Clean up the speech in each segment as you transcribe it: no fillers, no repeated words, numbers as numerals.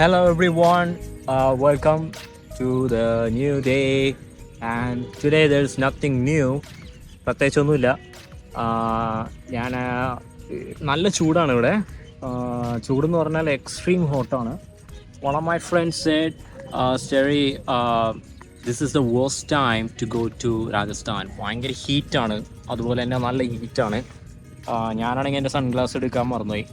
Hello everyone, welcome to the new day, and today there's nothing new. പ്രത്യേകിച്ചൊന്നുമില്ല. ഞാൻ നല്ല ചൂടാണ് ഇവിടെ. ചൂടെന്ന് പറഞ്ഞാൽ extreme ഹോട്ടാണ്. One of my friends said, Sterry, this is the worst time to go to Rajasthan. ഭയങ്കര ഹീറ്റാണ്, അതുപോലെ തന്നെ നല്ല ഹീറ്റാണ്. ഞാനാണെങ്കിൽ എൻ്റെ സൺഗ്ലാസ് എടുക്കാൻ മറന്നുപോയി.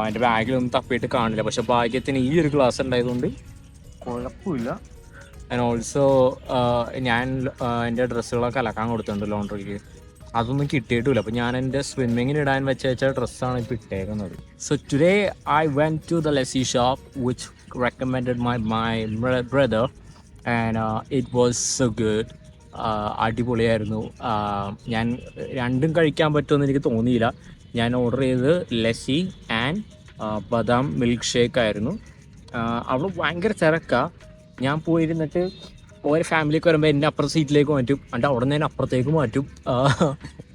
എൻ്റെ ബാഗിലൊന്നും തപ്പിയിട്ട് കാണില്ല, പക്ഷെ ഭാഗ്യത്തിന് ഈ ഒരു ഗ്ലാസ് ഉണ്ടായതുകൊണ്ട് കുഴപ്പമില്ല. ആൻഡ് ഓൾസോ ഞാൻ എൻ്റെ ഡ്രസ്സുകളൊക്കെ അലക്കാൻ കൊടുത്തിട്ടുണ്ട് ലോണ്ടറിക്ക്. അതൊന്നും കിട്ടിയിട്ടില്ല. അപ്പോൾ ഞാൻ എൻ്റെ സ്വിമ്മിങ്ങിന് ഇടാൻ വെച്ച ഡ്രസ്സാണ് ഇപ്പോൾ ഇട്ടേക്കുന്നത്. So today I went to the lacy shop which recommended my brother and it was so good. അടിപൊളിയായിരുന്നു. ഞാൻ രണ്ടും കഴിക്കാൻ പറ്റുമെന്ന് എനിക്ക് തോന്നിയില്ല. ഞാൻ ഓർഡർ ചെയ്തത് ലസ്സി ആൻഡ് ബദാം മിൽക്ക് ഷേക്ക് ആയിരുന്നു. അവിടെ ഭയങ്കര തിരക്കാണ്. ഞാൻ പോയിരുന്നിട്ട് ഓരോ ഫാമിലിയൊക്കെ വരുമ്പോൾ എൻ്റെ അപ്പുറത്തെ സീറ്റിലേക്ക് മാറ്റും, എന്നിട്ട് അവിടെ നിന്ന് അപ്പുറത്തേക്ക് മാറ്റും.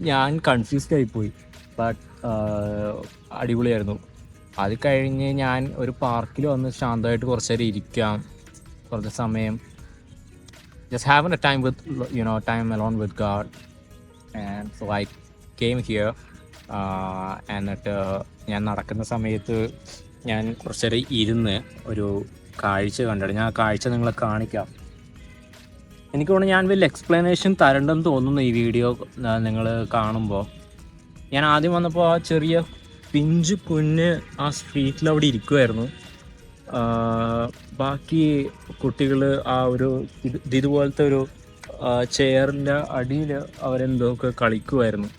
ഞാൻ കൺഫ്യൂസ്ഡ് ആയിപ്പോയി. ബട്ട് അടിപൊളിയായിരുന്നു. അത് കഴിഞ്ഞ് ഞാൻ ഒരു പാർക്കിൽ വന്ന് ശാന്തമായിട്ട് കുറച്ച് നേരം ഇരിക്കാം, കുറച്ച് സമയം just have A time with time alone with God. And so I came here. എന്നിട്ട് ഞാൻ നടക്കുന്ന സമയത്ത് ഞാൻ കുറച്ച് നേരം ഇരുന്ന് ഒരു കാഴ്ച കണ്ടിട്ട് ഞാൻ ആ കാഴ്ച നിങ്ങളെ കാണിക്കാം. എനിക്ക് തോന്നുന്നു ഞാൻ വലിയ എക്സ്പ്ലനേഷൻ തരണ്ടെന്ന് തോന്നുന്നു ഈ വീഡിയോ നിങ്ങൾ കാണുമ്പോൾ. ഞാൻ ആദ്യം വന്നപ്പോൾ ആ ചെറിയ പിഞ്ച് കുഞ്ഞ് ആ സ്ട്രീറ്റിൽ അവിടെ ഇരിക്കുമായിരുന്നു. ബാക്കി കുട്ടികൾ ആ ഒരു ഇതുപോലത്തെ ഒരു ചെയറിൻ്റെ അടിയിൽ അവരെന്തൊക്കെ കളിക്കുമായിരുന്നു.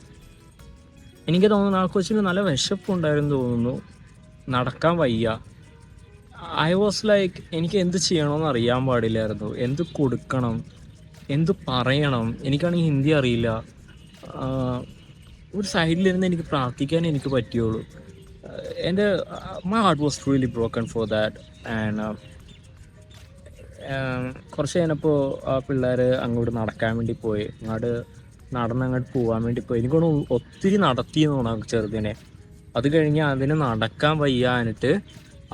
എനിക്ക് തോന്നുന്നു ആ കൊച്ചിന് നല്ല വിശപ്പുണ്ടായിരുന്നു തോന്നുന്നു, നടക്കാൻ വയ്യ. ഐ വാസ് ലൈക്ക്, എനിക്ക് എന്ത് ചെയ്യണമെന്ന് അറിയാൻ പാടില്ലായിരുന്നു, എന്ത് കൊടുക്കണം, എന്ത് പറയണം. എനിക്കാണെങ്കിൽ ഹിന്ദി അറിയില്ല. ഒരു സൈഡിലിരുന്ന് എനിക്ക് പ്രാർത്ഥിക്കാൻ എനിക്ക് പറ്റുള്ളൂ. എൻ്റെ my heart was really broken for that. And കുറച്ച് കഴിഞ്ഞപ്പോൾ ആ പിള്ളേർ അങ്ങോട്ട് നടക്കാൻ വേണ്ടി പോയി, നടന്നങ്ങോട്ട് പോകാൻ വേണ്ടി പോയി. എനിക്കൊന്ന് ഒത്തിരി നടത്തിയെന്ന് തോന്നാം ചെറുതിനെ. അത് കഴിഞ്ഞ് അതിന് നടക്കാൻ വയ്യാനിട്ട്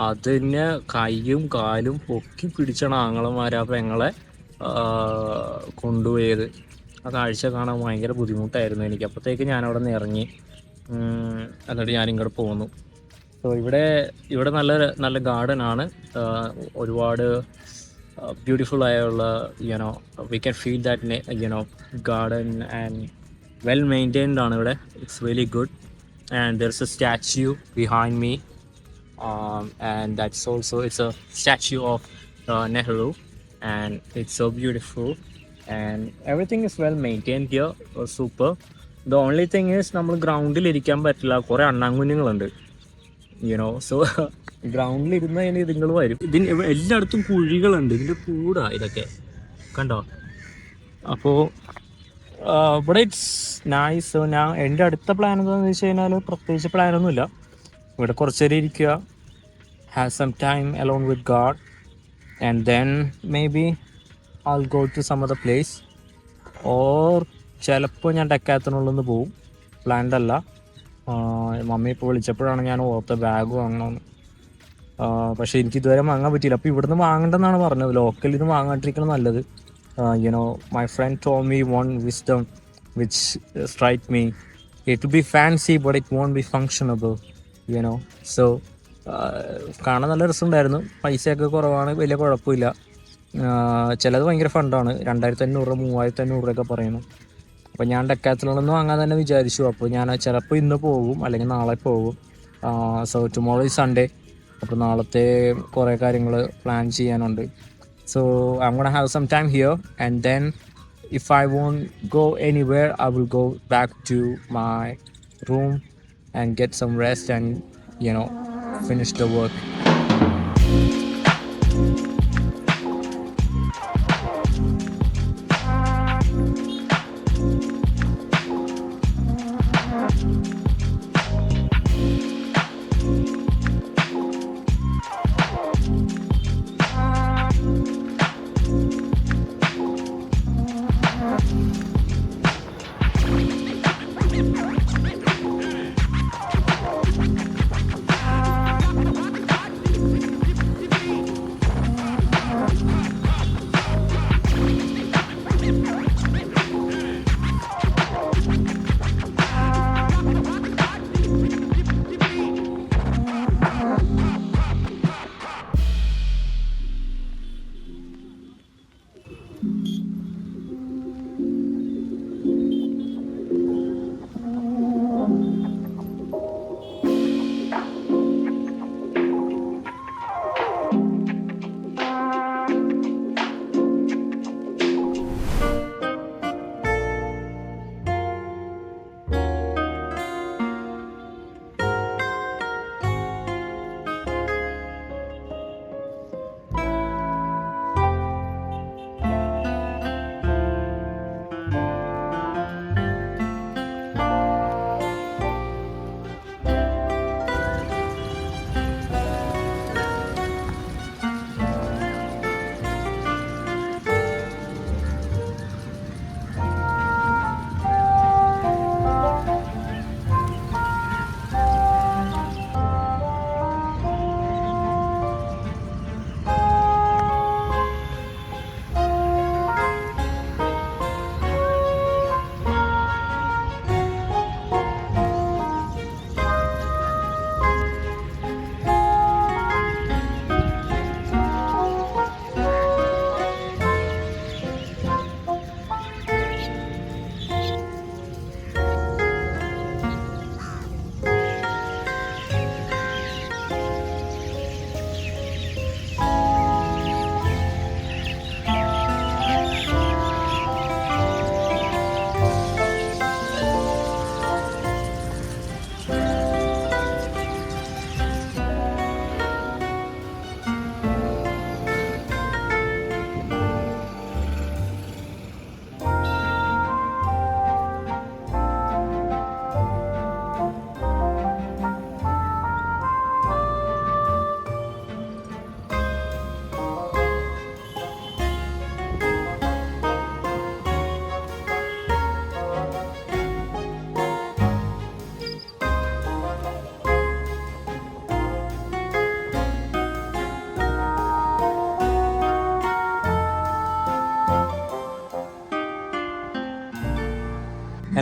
അതിന് കൈയും കാലും പൊക്കി പിടിച്ചാണ് ആങ്ങളമാർ ആ പെങ്ങളെ കൊണ്ടുപോയത്. ആ കാഴ്ച കാണാൻ ഭയങ്കര ബുദ്ധിമുട്ടായിരുന്നു എനിക്ക്. അപ്പോഴത്തേക്ക് ഞാനവിടെ നിന്ന് ഇറങ്ങി. എന്നിട്ട് ഞാനിങ്ങോട്ട് പോന്നു. സോ ഇവിടെ നല്ല ഗാർഡനാണ്. ഒരുപാട് beautiful ayulla, we can feel that garden, and well maintained aanu ivide. It's really good. And there's a statue behind me, and that's also, it's a statue of Nehru, and it's so beautiful, and everything is well maintained here. Super. The only thing is നമ്മൾ ഗ്രൗണ്ടിൽ ഇരിക്കാൻ പറ്റില്ല, കുറേ അണ്ണാങ്കുഞ്ഞുങ്ങളുണ്ട്, so ഗ്രൗണ്ടിലിരുന്ന് കഴിഞ്ഞാൽ ഇതുങ്ങൾ വരും. ഇതിന് എല്ലായിടത്തും കുഴികളുണ്ട്, ഇതിൻ്റെ കൂടാ ഇതൊക്കെ കണ്ടോ. അപ്പോൾ ഇവിടെ ഇറ്റ്സ് നൈസ്. ഞാൻ എൻ്റെ അടുത്ത പ്ലാൻ എന്താണെന്ന് വെച്ച് കഴിഞ്ഞാൽ പ്രത്യേകിച്ച് പ്ലാനൊന്നുമില്ല. ഇവിടെ കുറച്ച് നേരം ഇരിക്കുക, have some time alone with God, and then maybe I will go to some other place, or ചിലപ്പോൾ ഞാൻ ഡെക്കാത്തനുള്ളൊന്ന് പോവും. പ്ലാൻഡ് അല്ല. മമ്മി ഇപ്പോൾ വിളിച്ചപ്പോഴാണ് ഞാൻ ഓർത്ത ബാഗ് വാങ്ങണമെന്ന്. പക്ഷേ എനിക്ക് ഇതുവരെ വാങ്ങാൻ പറ്റിയില്ല. അപ്പോൾ ഇവിടുന്ന് വാങ്ങണ്ടെന്നാണ് പറഞ്ഞത്, ലോക്കലിൽ നിന്ന് വാങ്ങാണ്ടിരിക്കണം നല്ലത്. My friend told me one wisdom which strike me, it will be fancy but it won't be functionable. So കാണാൻ നല്ല രസമുണ്ടായിരുന്നു. പൈസയൊക്കെ കുറവാണ്, വലിയ കുഴപ്പമില്ല. ചിലത് ഭയങ്കര ഫണ്ടാണ്, 2500 3500 രൂപയൊക്കെ പറയുന്നു. അപ്പോൾ ഞാൻ ഡെക്കാത്തലോണൊന്നും വാങ്ങാൻ തന്നെ വിചാരിച്ചു. അപ്പോൾ ഞാൻ ചിലപ്പോൾ ഇന്ന് പോകും, അല്ലെങ്കിൽ നാളെ പോകും. So tomorrow is Sunday. അപ്പോൾ നാളത്തെ കുറേ കാര്യങ്ങൾ പ്ലാൻ ചെയ്യാനുണ്ട്. So I gonna have some time here, and then if I won't go anywhere, I will go back to my room and get some rest and finish the work.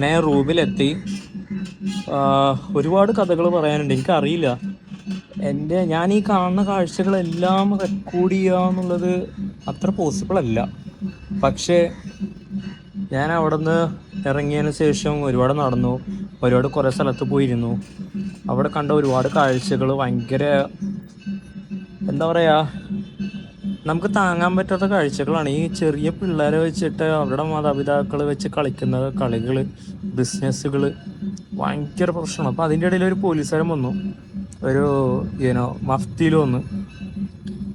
ഞാൻ റൂമിലെത്തി. ഒരുപാട് കഥകൾ പറയാനുണ്ട്, എനിക്കറിയില്ല. ഞാൻ ഈ കാണുന്ന കാഴ്ചകളെല്ലാം റെക്കോർഡ് ചെയ്യുക എന്നുള്ളത് അത്ര പോസിബിൾ അല്ല. പക്ഷേ ഞാൻ അവിടെ നിന്ന് ഇറങ്ങിയതിന് ശേഷം ഒരുപാട് നടന്നു, കുറേ സ്ഥലത്ത് പോയിരുന്നു. അവിടെ കണ്ട ഒരുപാട് കാഴ്ചകൾ ഭയങ്കര എന്താ പറയുക, നമുക്ക് താങ്ങാൻ പറ്റാത്ത കാഴ്ചകളാണ്. ഈ ചെറിയ പിള്ളേരെ വെച്ചിട്ട് അവരുടെ മാതാപിതാക്കൾ വെച്ച് കളിക്കുന്ന കളികൾ, ബിസിനസ്സുകൾ ഭയങ്കര പ്രശ്നമാണ്. അപ്പോൾ അതിൻ്റെ ഇടയിൽ ഒരു പോലീസുകാരൻ വന്നു, ഒരു മഫ്തിയിൽ വന്നു.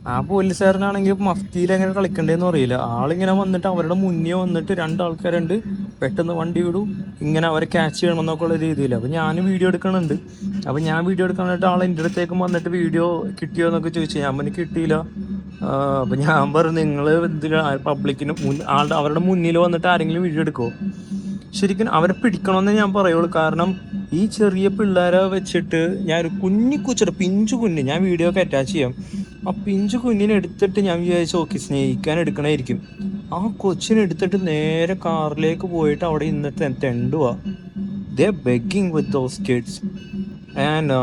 ആ പോലീസുകാരനാണെങ്കിൽ മഫ്തിയിൽ എങ്ങനെ കളിക്കണ്ടേന്ന് അറിയില്ല. ആളിങ്ങനെ വന്നിട്ട് അവരുടെ മുന്നേ വന്നിട്ട് രണ്ടാൾക്കാരുണ്ട്, പെട്ടെന്ന് വണ്ടി വിടും, ഇങ്ങനെ അവരെ ക്യാച്ച് ചെയ്യണം എന്നൊക്കെ ഉള്ള രീതിയിൽ. അപ്പോൾ ഞാൻ വീഡിയോ എടുക്കണുണ്ട്. അപ്പോൾ ഞാൻ വീഡിയോ എടുക്കാനായിട്ട് ആൾ എൻ്റെ അടുത്തേക്കും വന്നിട്ട് വീഡിയോ കിട്ടിയോ എന്നൊക്കെ ചോദിച്ചു. ഞാൻ എനിക്ക് കിട്ടിയില്ല. അപ്പം ഞാൻ പറഞ്ഞു, നിങ്ങൾ എന്തിനാ പബ്ലിക്കിന് അവരുടെ മുന്നിൽ വന്നിട്ട് ആരെങ്കിലും വീഡിയോ എടുക്കുമോ? ശരിക്കും അവരെ പിടിക്കണമെന്ന് ഞാൻ പറയുള്ളൂ. കാരണം ഈ ചെറിയ പിള്ളേരെ വെച്ചിട്ട് ഞാൻ ഒരു പിഞ്ചു കുഞ്ഞ് ഞാൻ വീഡിയോ ഒക്കെ അറ്റാച്ച് ചെയ്യാം. ആ പിഞ്ചു കുഞ്ഞിനെ എടുത്തിട്ട് ഞാൻ വിചാരിച്ചു ഓക്കെ സ്നേഹിക്കാൻ എടുക്കണമായിരിക്കും. ആ കൊച്ചിനെ എടുത്തിട്ട് നേരെ കാറിലേക്ക് പോയിട്ട് അവിടെ ഇന്നത്തെ തെണ്ടുവാ. They begging with those kids and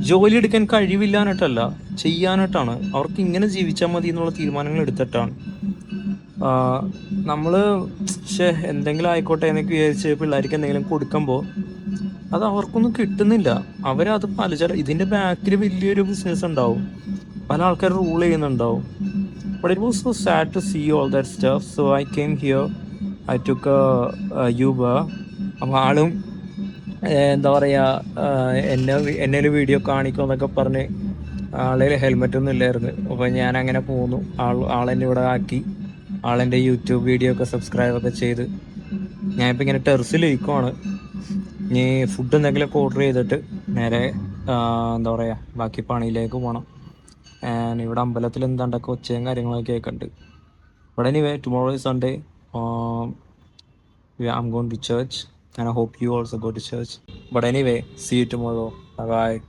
ജോലി എടുക്കാൻ കഴിവില്ലാനായിട്ടല്ല, ചെയ്യാനായിട്ടാണ്. അവർക്ക് ഇങ്ങനെ ജീവിച്ചാൽ മതി എന്നുള്ള തീരുമാനങ്ങൾ എടുത്തിട്ടാണ്. നമ്മൾ എന്തെങ്കിലും ആയിക്കോട്ടെ എന്നൊക്കെ വിചാരിച്ച് പിള്ളേർക്ക് എന്തെങ്കിലും കൊടുക്കുമ്പോൾ അത് അവർക്കൊന്നും കിട്ടുന്നില്ല. അവരത് ഇതിൻ്റെ ബാക്കിൽ വലിയൊരു ബിസിനസ് ഉണ്ടാവും, പല ആൾക്കാർ റൂൾ ചെയ്യുന്നുണ്ടാവും. But it was so sad to see all that stuff. So I came here. I took a Uber. അപ്പോൾ ആളും എന്താ പറയുക എന്നെ വീഡിയോ കാണിക്കുമെന്നൊക്കെ പറഞ്ഞ് ആളെ ഹെൽമെറ്റ് ഒന്നും ഇല്ലായിരുന്നു. അപ്പോൾ ഞാൻ അങ്ങനെ പോന്നു. ആളെന്നെ ഇവിടെ ആക്കി. ആളെൻ്റെ യൂട്യൂബ് വീഡിയോ ഒക്കെ സബ്സ്ക്രൈബൊക്കെ ചെയ്ത് ഞാനിപ്പോൾ ഇങ്ങനെ ടെറസിലിരിക്കുവാണ്. ഇനി ഫുഡ് എന്തെങ്കിലുമൊക്കെ ഓർഡർ ചെയ്തിട്ട് നേരെ എന്താ പറയുക ബാക്കി പണിയിലേക്ക് പോകണം. ഇവിടെ അമ്പലത്തിൽ എന്താണ്ടൊക്കെ ഒച്ചയും കാര്യങ്ങളൊക്കെ കേൾക്കുന്നുണ്ട്. But anyway, tomorrow is Sunday. Yeah, I'm going to church and I hope you also go to church. But anyway, see you tomorrow. Bye bye.